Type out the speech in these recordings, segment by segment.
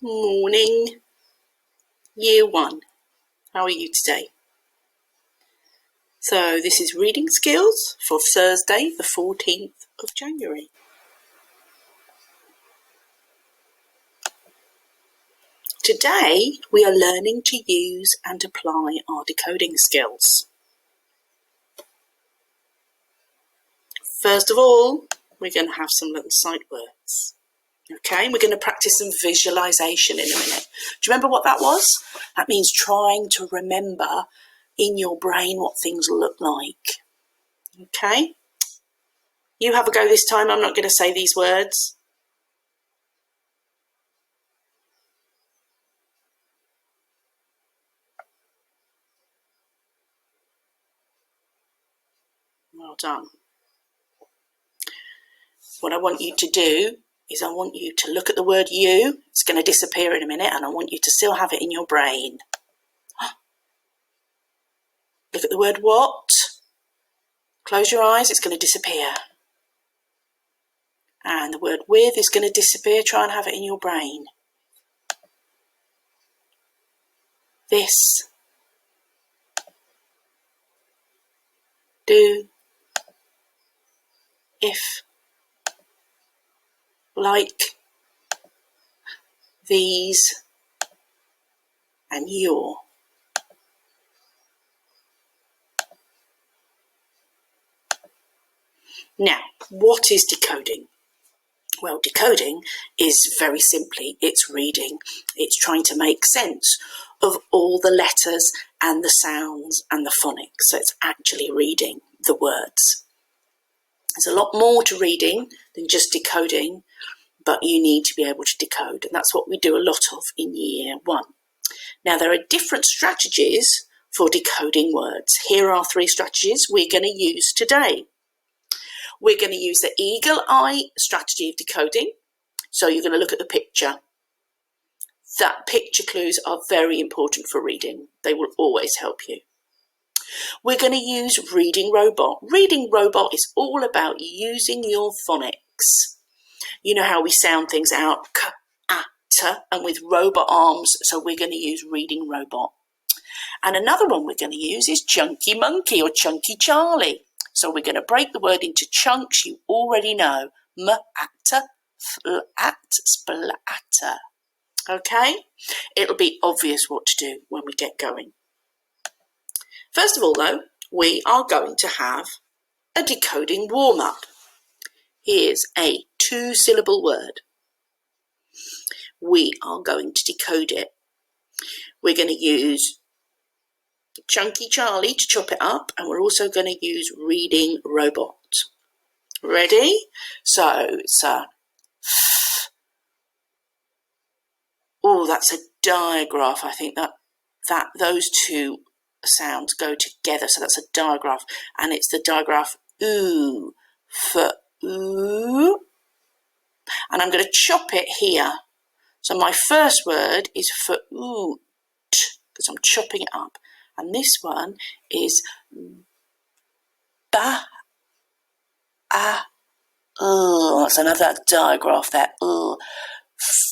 Morning, Year 1. How are you today? So this is reading skills for Thursday, the 14th of January. Today we are learning to use and apply our decoding skills. First of all, we're going to have some little sight words. Okay, we're going to practice some visualization in a minute. Do you remember what that was? That means trying to remember in your brain what things look like. Okay, you have a go this time. I'm not going to say these words. Well done. What I want you to do is I want you to look at the word you. It's going to disappear in a minute, and I want you to still have it in your brain. Look at the word what. Close your eyes, it's going to disappear. And the word with is going to disappear. Try and have it in your brain. This. Do. If. Like. These. And your. Now, what is decoding? Well, decoding is very simply, it's reading. It's trying to make sense of all the letters and the sounds and the phonics. So it's actually reading the words. There's a lot more to reading than just decoding, but you need to be able to decode. And that's what we do a lot of in Year 1. Now, there are different strategies for decoding words. Here are 3 strategies we're going to use today. We're going to use the eagle eye strategy of decoding. So you're going to look at the picture. That picture clues are very important for reading. They will always help you. We're going to use reading robot. Reading robot is all about using your phonics. You know how we sound things out, k, a, t, and with robot arms. So we're going to use reading robot. And another one we're going to use is chunky monkey or chunky Charlie. So we're going to break the word into chunks you already know. M-atter, flat, splatter. Okay? It'll be obvious what to do when we get going. First of all, though, we are going to have a decoding warm-up. Here's a 2-syllable word. We are going to decode it. We're going to use Chunky Charlie to chop it up, and we're also going to use reading robot. Ready? So it's a f. Oh, that's a digraph. I think that those two sounds go together. So that's a digraph, and it's the digraph oo, for oo. And I'm going to chop it here. So my first word is for oot, because I'm chopping it up. And this one is ba, a, that's another digraph there.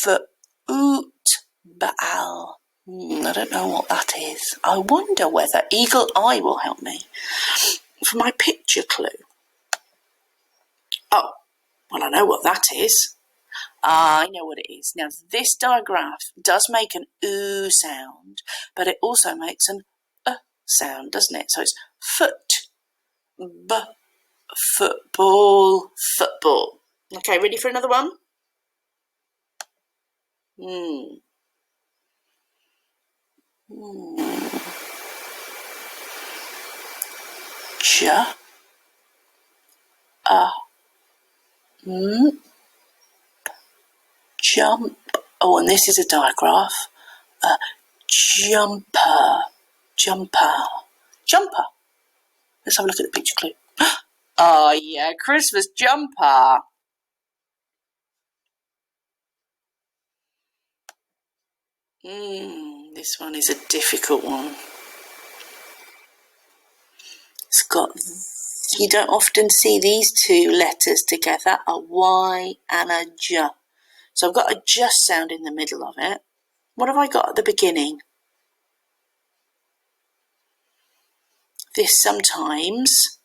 For oot, baal. I don't know what that is. I wonder whether eagle eye will help me. For my picture clue. Oh, well, I know what that is. I know what it is. Now, this digraph does make an oo sound, but it also makes an sound, doesn't it? So it's foot, football, football. Okay, ready for another one? Jump. Oh, and this is a digraph. Jumper. Let's have a look at the picture clue. Oh, yeah, Christmas jumper. This one is a difficult one. It's got, you don't often see these 2 letters together, a Y and a J. So I've got a just sound in the middle of it. What have I got at the beginning? This sometimes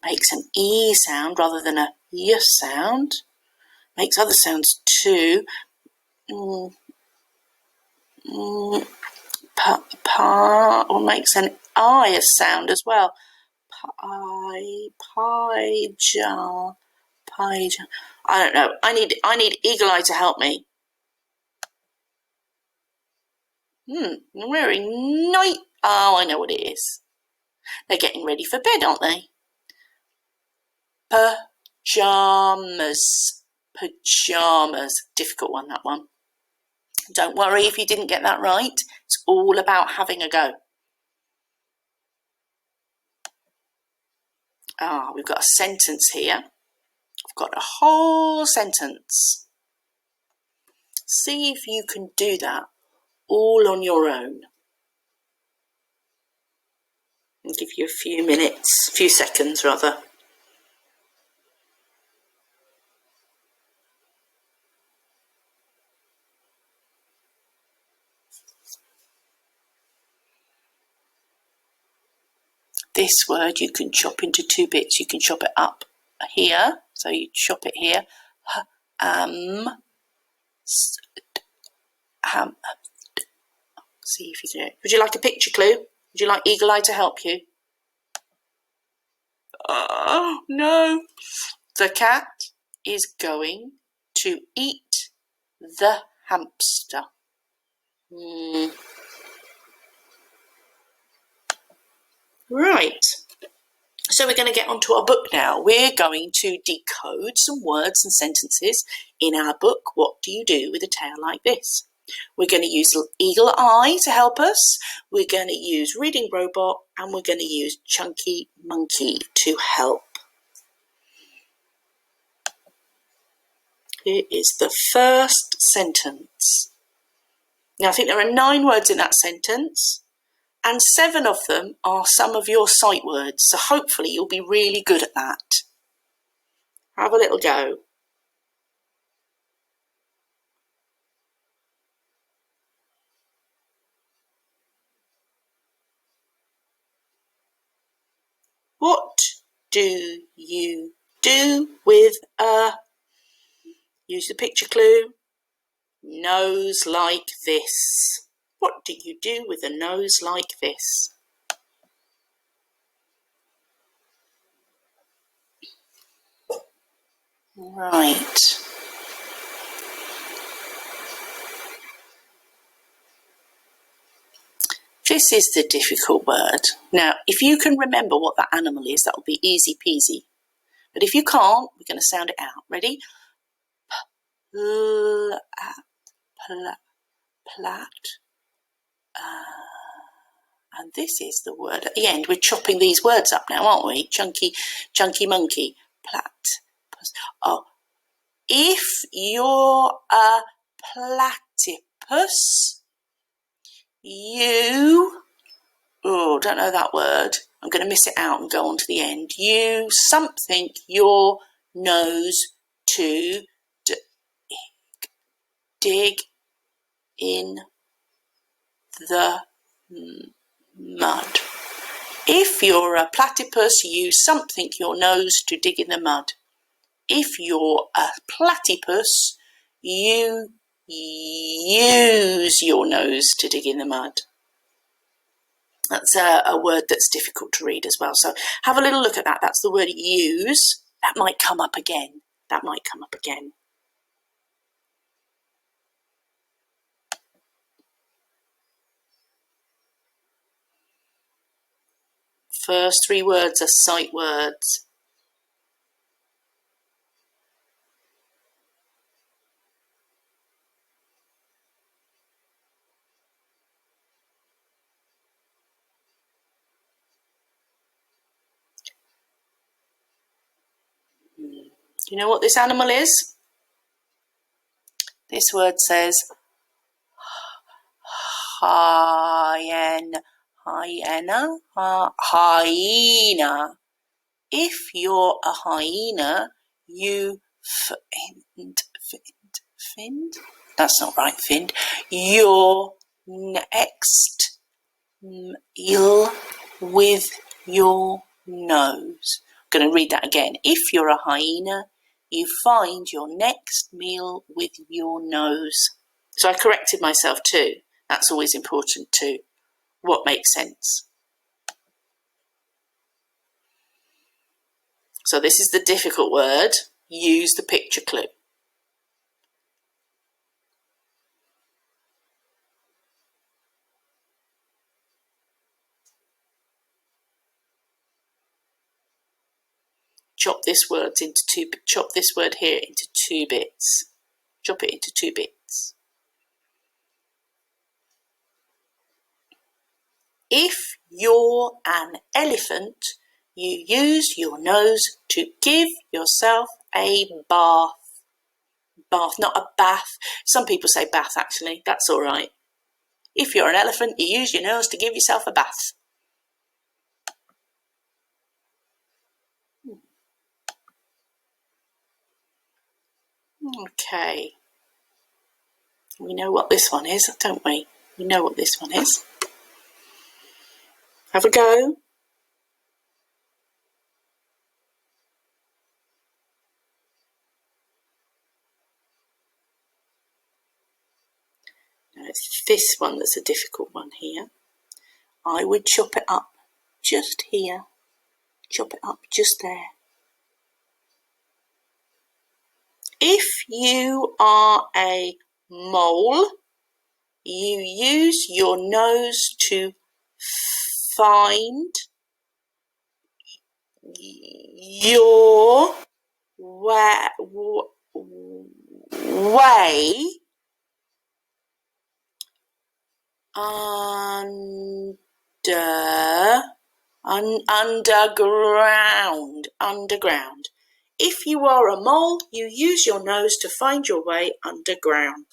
makes an E sound rather than a Y sound. Makes other sounds too. Or makes an I sound as well. Pija. I don't know. I need Eagle Eye to help me. Very nice. Oh, I know what it is. They're getting ready for bed, aren't they? Pajamas. Difficult one, that one. Don't worry if you didn't get that right. It's all about having a go. We've got a sentence here. I've got a whole sentence. See if you can do that all on your own. I'll give you a few seconds rather. This word you can chop into 2 bits. You can chop it up here, so you chop it here. See if you do it. Would you like a picture clue? Would you like Eagle Eye to help you? Oh, no. The cat is going to eat the hamster. Right. So we're going to get onto our book now. We're going to decode some words and sentences in our book. What do you do with a tale like this? We're going to use Eagle Eye to help us. We're going to use Reading Robot, and we're going to use Chunky Monkey to help. Here is the first sentence. Now, I think there are 9 words in that sentence, and 7 of them are some of your sight words, so hopefully you'll be really good at that. Have a little go. What do you do with a, use the picture clue, nose like this? What do you do with a nose like this? Right. This is the difficult word. Now, if you can remember what that animal is, that'll be easy peasy. But if you can't, we're going to sound it out. Ready? Plat. And this is the word at the end. We're chopping these words up now, aren't we? Chunky monkey. Plat. Oh, if you're a platypus, you... Oh, don't know that word. I'm going to miss it out and go on to the end. You something your nose to dig in the mud. If you're a platypus, use something your nose to dig in the mud. If you're a platypus, you use your nose to dig in the mud. That's a word that's difficult to read as well. So have a little look at that. That's the word use. That might come up again. First 3 words are sight words. Do you know what this animal is? This word says hyena. If you're a hyena, you Find. That's not right, find. Your next meal with your nose. I'm going to read that again. If you're a hyena, you find your next meal with your nose. So I corrected myself too. That's always important too. What makes sense? So this is the difficult word. Use the picture clue. Chop this word here into 2 bits. Chop it into 2 bits. If you're an elephant, you use your nose to give yourself a bath. Bath, not a bath. Some people say bath, actually. That's all right. If you're an elephant, you use your nose to give yourself a bath. Okay. We know what this one is, don't we? We know what this one is. Have a go. Now it's this one that's a difficult one here. I would chop it up just here. Chop it up just there. If you are a mole, you use your nose to find your way underground. If you are a mole, you use your nose to find your way underground.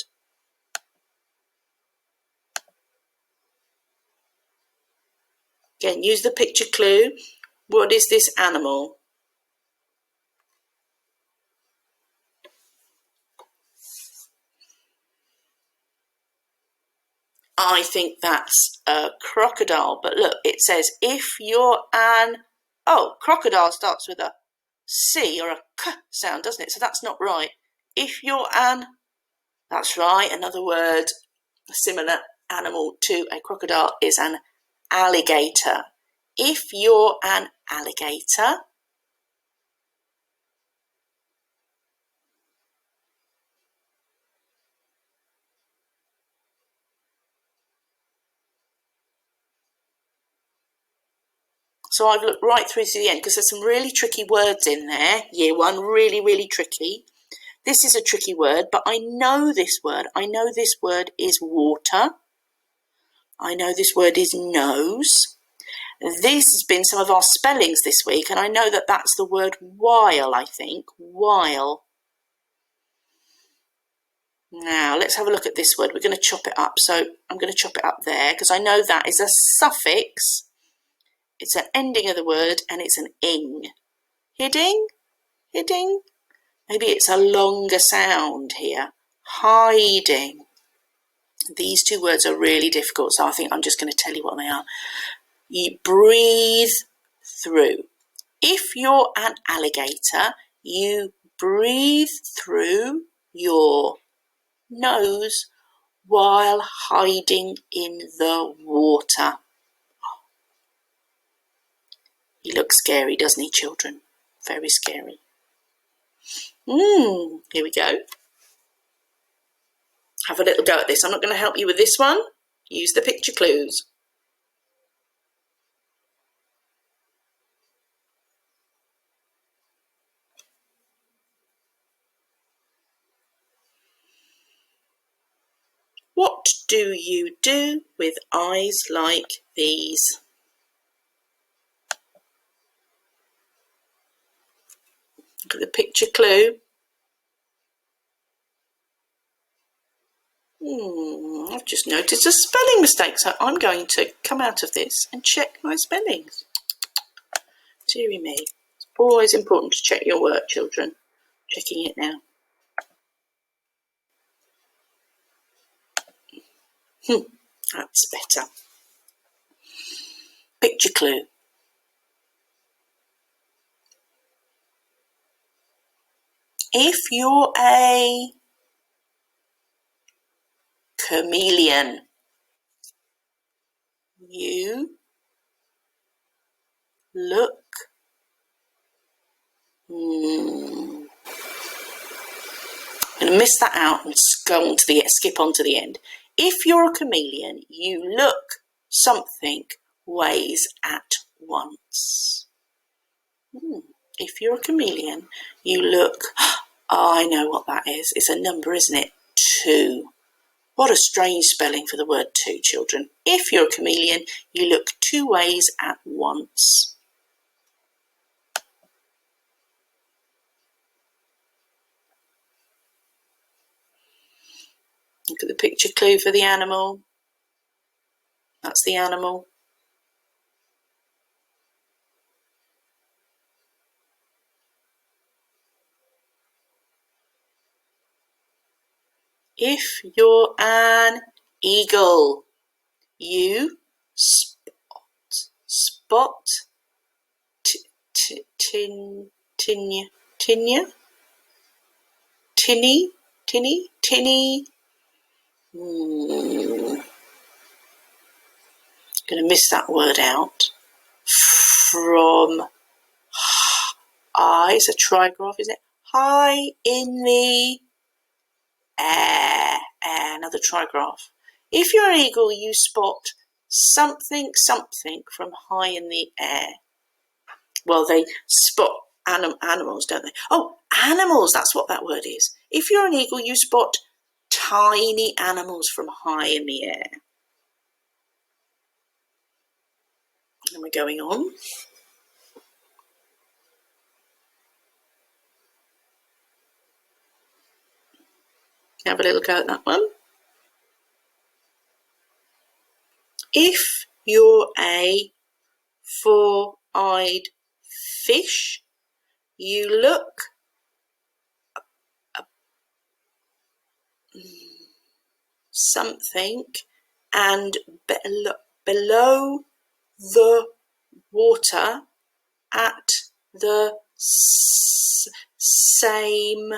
Again, use the picture clue. What is this animal? I think that's a crocodile, but look, it says if you're an... Oh, crocodile starts with a C or a K sound, doesn't it? So that's not right. If you're an... That's right, another word, a similar animal to a crocodile is an alligator. If you're an alligator... So I've looked right through to the end because there's some really tricky words in there. Year 1, really, really tricky. This is a tricky word, but I know this word. I know this word is water. I know this word is nose. This has been some of our spellings this week, and I know that that's the word while, I think. While. Now, let's have a look at this word. We're going to chop it up. So I'm going to chop it up there because I know that is a suffix. It's an ending of the word, and it's an ing. Hidding? Hidding? Maybe it's a longer sound here. Hiding. These 2 words are really difficult, so I think I'm just going to tell you what they are. You breathe through. If you're an alligator, you breathe through your nose while hiding in the water. He looks scary, doesn't he, children? Very scary. Here we go. Have a little go at this. I'm not going to help you with this one. Use the picture clues. What do you do with eyes like these? Look at the picture clue. I've just noticed a spelling mistake, so I'm going to come out of this and check my spellings. Dearie me. It's always important to check your work, children. Checking it now. That's better. Picture clue. If you're a chameleon, you look I'm going to miss that out and go on to skip on to the end. If you're a chameleon, you look something ways at once. If you're a chameleon, you look... Oh, I know what that is. It's a number, isn't it? 2. What a strange spelling for the word 2, children. If you're a chameleon, you look 2 ways at once. Look at the picture clue for the animal. That's the animal. If you're an eagle, you spot tinny. Going to miss that word out. From it's a trigraph, isn't it? High in the air. Another trigraph. If you're an eagle, you spot something from high in the air. Well, they spot animals, don't they? Oh, animals, that's what that word is. If you're an eagle, you spot tiny animals from high in the air. And we're going on. Have a little go at that one. If you're a 4-eyed fish, you look something and below the water at the same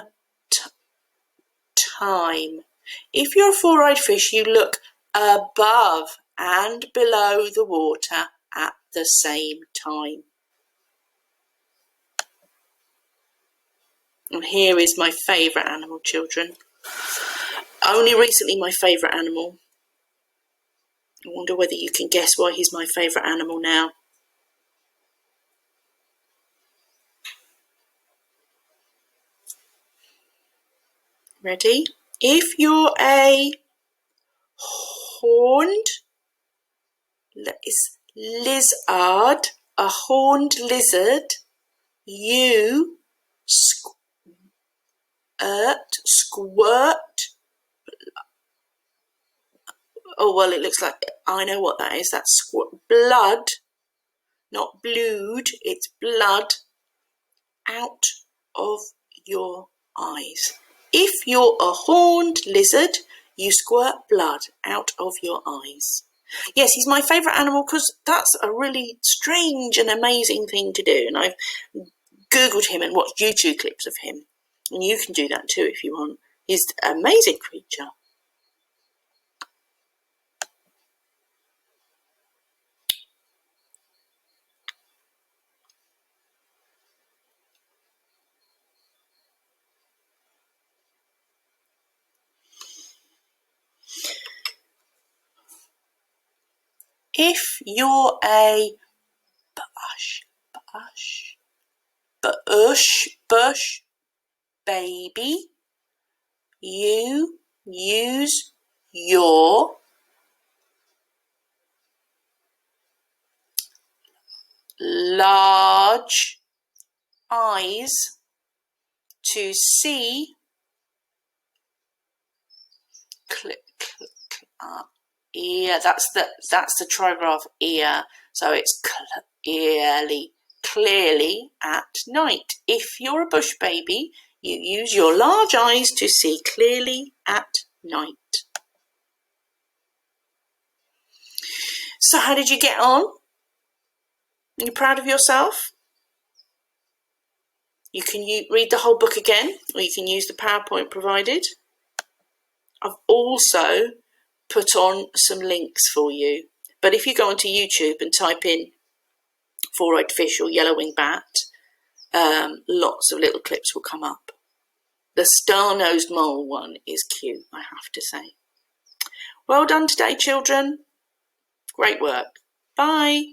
time. If you're a 4-eyed fish, you look above and below the water at the same time. And here is my favourite animal, children. Only recently my favourite animal. I wonder whether you can guess why he's my favourite animal now. Ready? If you're a horned lizard, you squirt. Oh, well, it looks like I know what that is. That's blood, not blood, it's blood out of your eyes. If you're a horned lizard, you squirt blood out of your eyes. Yes, he's my favourite animal because that's a really strange and amazing thing to do. And I've Googled him and watched YouTube clips of him. And you can do that too if you want. He's an amazing creature. If you're a bush baby, you use your large eyes to see ear. That's the trigraph ear. So it's clearly at night. If you're a bush baby, You use your large eyes to see clearly at night. So how did you get on? Are you proud of yourself? You can read the whole book again, or you can use the PowerPoint provided. I've also put on some links for you. But if you go onto YouTube and type in four-eyed fish or yellow-winged bat, lots of little clips will come up. The star-nosed mole one is cute, I have to say. Well done today, children. Great work. Bye.